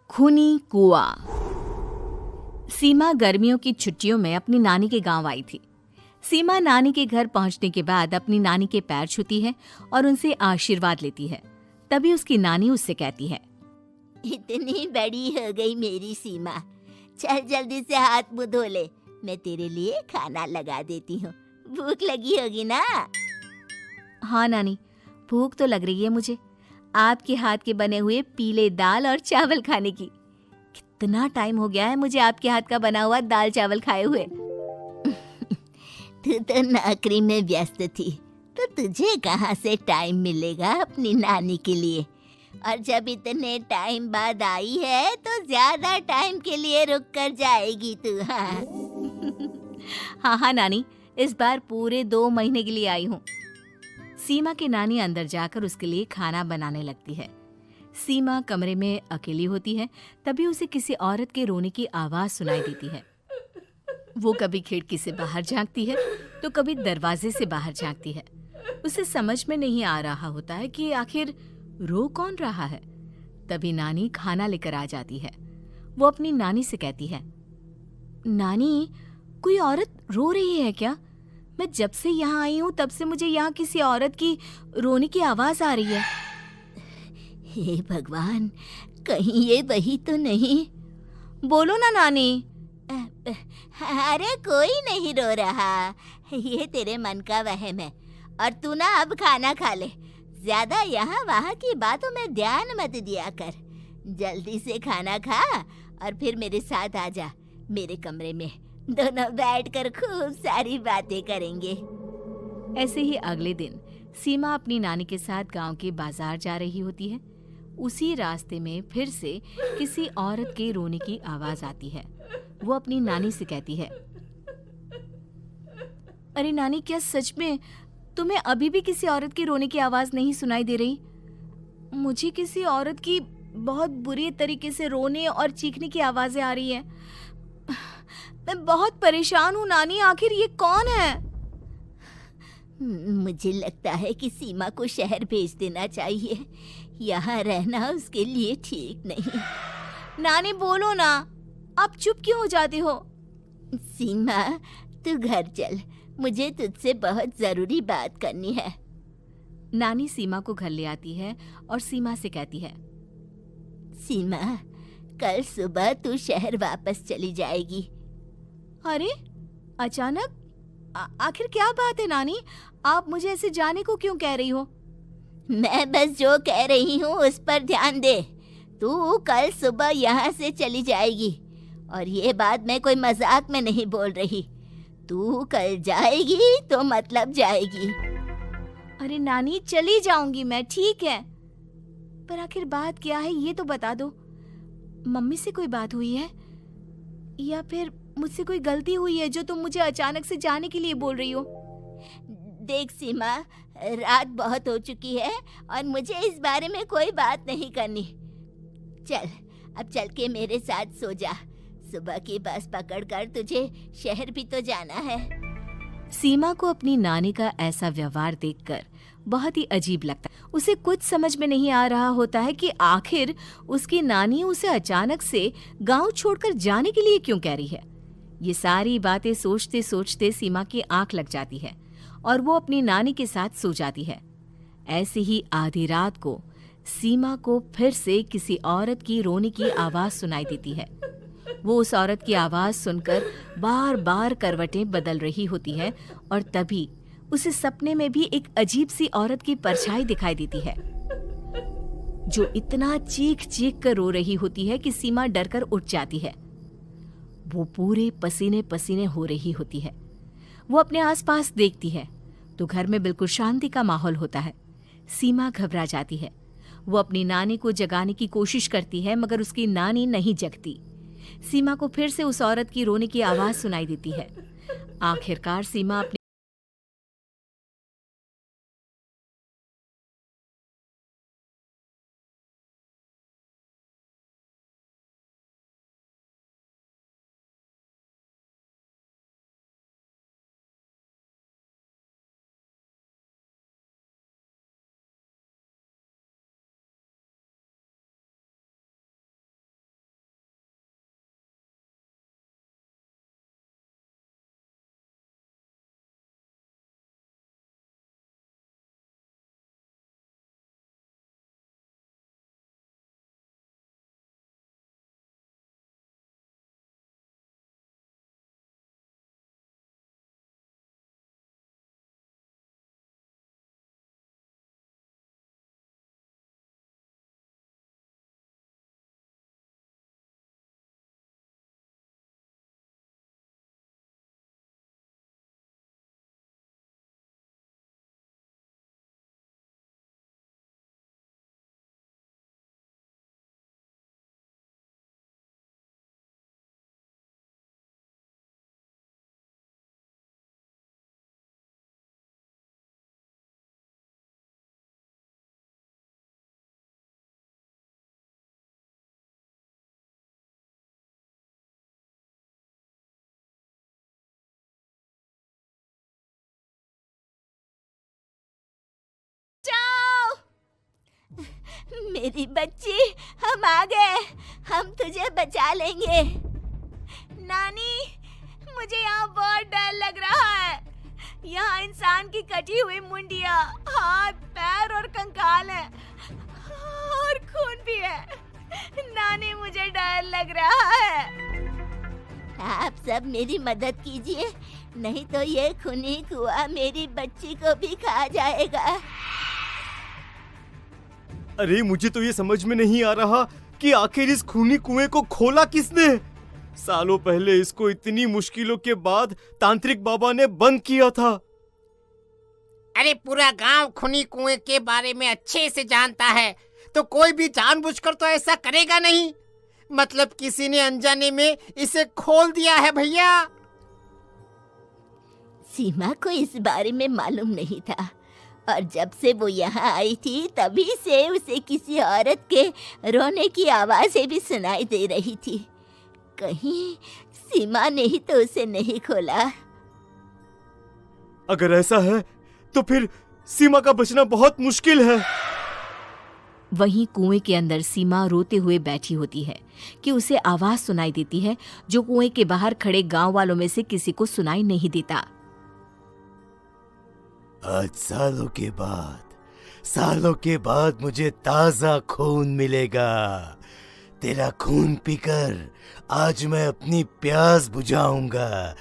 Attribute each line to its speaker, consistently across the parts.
Speaker 1: खूनी कुआं। सीमा गर्मियों की छुट्टियों में अपनी नानी के गांव आई थी। सीमा नानी के घर पहुंचने के बाद अपनी नानी के पैर छूती है और उनसे आशीर्वाद लेती है। तभी उसकी नानी उससे कहती है,
Speaker 2: इतनी बड़ी हो गई मेरी सीमा, चल जल्दी से हाथ मुंह धो ले, मैं तेरे लिए खाना लगा देती हूँ। भूख लगी होगी ना?
Speaker 1: हाँ नानी, भूख तो लग रही है मुझे, आपके हाथ के बने हुए पीले दाल और चावल खाने की। कितना टाइम हो गया है मुझे आपके हाथ का बना हुआ दाल चावल खाए हुए।
Speaker 2: तू तो नौकरी में व्यस्त थी, तो तुझे कहाँ से टाइम मिलेगा अपनी नानी के लिए? और जब इतने टाइम बाद आई है तो ज्यादा टाइम के लिए रुक कर जाएगी तू।
Speaker 1: हाँ हाँ नानी, इस बार पूरे 2 महीने के लिए आई हूँ। सीमा की नानी अंदर जाकर उसके लिए खाना बनाने लगती है। सीमा कमरे में अकेली होती है, तभी उसे किसी औरत के रोने की आवाज सुनाई देती है। वो कभी खिड़की से बाहर झांकती है तो कभी दरवाजे से बाहर झांकती है। उसे समझ में नहीं आ रहा होता है कि आखिर रो कौन रहा है। तभी नानी खाना लेकर आ जाती है। वो अपनी नानी से कहती है, नानी, कोई औरत रो रही है क्या? मैं जब से यहाँ आई हूँ तब से मुझे यहाँ किसी औरत की रोने की आवाज आ रही है।
Speaker 2: हे भगवान, कहीं ये वही तो नहीं?
Speaker 1: बोलो ना नानी।
Speaker 2: अरे कोई नहीं रो रहा, ये तेरे मन का वहम है। और तू ना अब खाना खा ले, ज्यादा यहाँ वहाँ की बातों में ध्यान मत दिया कर। जल्दी से खाना खा और फिर मेरे साथ आ जा मेरे कमरे में, दोनों बैठकर खूब सारी बातें करेंगे।
Speaker 1: ऐसे ही अगले दिन सीमा अपनी नानी के साथ गांव के बाजार जा रही होती है। उसी रास्ते में फिर से किसी औरत के रोने की आवाज आती है। वो अपनी नानी से कहती है, अरे नानी, क्या सच में तुम्हें अभी भी किसी औरत की रोने की आवाज नहीं सुनाई दे रही? मुझे किसी औरत की बहुत बुरी तरीके से रोने और चीखने की आवाजें आ रही हैं। मैं बहुत परेशान हूँ नानी, आखिर ये कौन है?
Speaker 2: मुझे लगता है कि सीमा को शहर भेज देना चाहिए, यहाँ रहना उसके लिए ठीक नहीं।
Speaker 1: नानी बोलो ना, आप चुप क्यों हो जाते हो?
Speaker 2: सीमा, तू घर चल, मुझे तुझसे बहुत जरूरी बात करनी है।
Speaker 1: नानी सीमा को घर ले आती है और सीमा से कहती है,
Speaker 2: सीमा, कल सुबह तू शहर वापस चली जाएगी।
Speaker 1: अरे अचानक? आखिर क्या बात है नानी, आप मुझे ऐसे जाने को क्यों कह रही हो?
Speaker 2: मैं बस जो कह रही हूँ उस पर ध्यान दे। तू कल सुबह यहाँ से चली जाएगी, और ये बात मैं कोई मजाक में नहीं बोल रही। तू कल जाएगी तो मतलब जाएगी।
Speaker 1: अरे नानी, चली जाऊंगी मैं, ठीक है, पर आखिर बात क्या है ये तो बता दो। मम्मी से कोई बात हुई है या फिर मुझसे कोई गलती हुई है जो तुम मुझे अचानक से जाने के लिए बोल रही हो?
Speaker 2: देख सीमा, रात बहुत हो चुकी है और मुझे इस बारे में कोई बात नहीं करनी। चल, अब चल के मेरे साथ सो जा। सुबह की बस पकड़कर तुझे शहर भी तो जाना है।
Speaker 1: सीमा को अपनी नानी का ऐसा व्यवहार देखकर बहुत ही अजीब लगता है। उसे कुछ समझ में नहीं आ रहा होता है कि आखिर उसकी नानी उसे अचानक से गांव छोड़कर जाने के लिए क्यों कह रही है। ये सारी बातें सोचते सोचते सीमा की आंख लग जाती है और वो अपनी नानी के साथ सो जाती है। ऐसी ही आधी रात को सीमा को फिर से किसी औरत की रोने की आवाज सुनाई देती है। वो उस औरत की आवाज सुनकर बार बार करवटें बदल रही होती है और तभी उसे सपने में भी एक अजीब सी औरत की परछाई दिखाई देती है, जो इतना चीख चीख कर रो रही होती है कि सीमा डरकर उठ जाती है। वो पूरे पसीने पसीने हो रही होती है। वो अपने आसपास देखती है तो घर में बिल्कुल शांति का माहौल होता है। सीमा घबरा जाती है। वो अपनी नानी को जगाने की कोशिश करती है मगर उसकी नानी नहीं जगती। सीमा को फिर से उस औरत की रोने की आवाज सुनाई देती है। आखिरकार सीमा अपनी
Speaker 2: मेरी बच्ची, हम आ गए। हम तुझे बचा लेंगे।
Speaker 1: नानी, मुझे यहाँ बहुत डर लग रहा है। यहाँ इंसान की कटी हुई मुंडिया, हाथ, पैर और कंकाल है और खून भी है। नानी, मुझे डर लग रहा है।
Speaker 2: आप सब मेरी मदद कीजिए, नहीं तो ये खूनी कुआं मेरी बच्ची को भी खा जाएगा।
Speaker 3: अरे मुझे तो ये समझ में नहीं आ रहा कि आखिर इस खूनी कुएं को खोला किसने। सालों पहले इसको इतनी मुश्किलों के बाद तांत्रिक बाबा ने बंद किया था।
Speaker 4: अरे पूरा गांव खूनी कुएं के बारे में अच्छे से जानता है, तो कोई भी जानबूझकर तो ऐसा करेगा नहीं। मतलब किसी ने अनजाने में इसे खोल दिया है भैया।
Speaker 2: सीमा को इस बारे में मालूम नहीं था, और जब से वो यहाँ आई थी तभी से उसे किसी औरत के रोने की आवाज़ें भी सुनाई दे रही थी। कहीं सीमा ने ही तो उसे नहीं खोला।
Speaker 3: अगर ऐसा है तो फिर सीमा का बचना बहुत मुश्किल है।
Speaker 1: वहीं कुएं के अंदर सीमा रोते हुए बैठी होती है कि उसे आवाज सुनाई देती है जो कुएं के बाहर खड़े गांव वालों में से किसी को सुनाई नहीं देता।
Speaker 3: आज सालों के बाद मुझे ताजा खून मिलेगा। तेरा खून पीकर आज मैं अपनी प्यास बुझाऊंगा।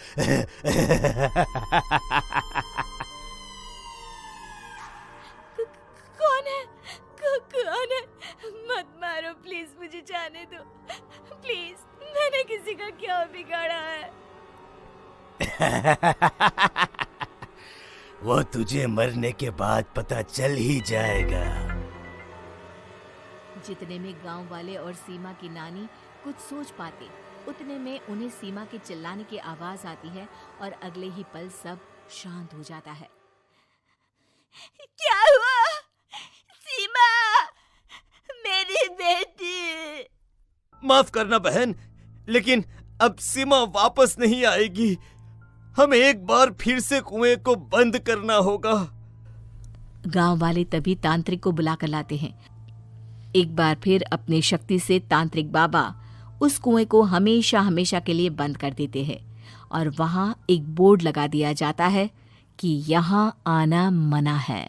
Speaker 1: कौन है? मत मारो प्लीज, मुझे जाने दो प्लीज। मैंने किसी का क्या बिगाड़ा है?
Speaker 3: वो तुझे मरने के बाद पता चल ही जाएगा।
Speaker 1: जितने में गांव वाले और सीमा की नानी कुछ सोच पाते, उतने में उन्हें सीमा के चिल्लाने की आवाज आती है और अगले ही पल सब शांत हो जाता है।
Speaker 2: क्या हुआ? सीमा, मेरी बेटी।
Speaker 3: माफ करना बहन, लेकिन अब सीमा वापस नहीं आएगी। हमें एक बार फिर से कुएं को बंद करना होगा।
Speaker 1: गांव वाले तभी तांत्रिक को बुलाकर लाते हैं। एक बार फिर अपनी शक्ति से तांत्रिक बाबा उस कुएं को हमेशा हमेशा के लिए बंद कर देते हैं और वहां एक बोर्ड लगा दिया जाता है कि यहाँ आना मना है।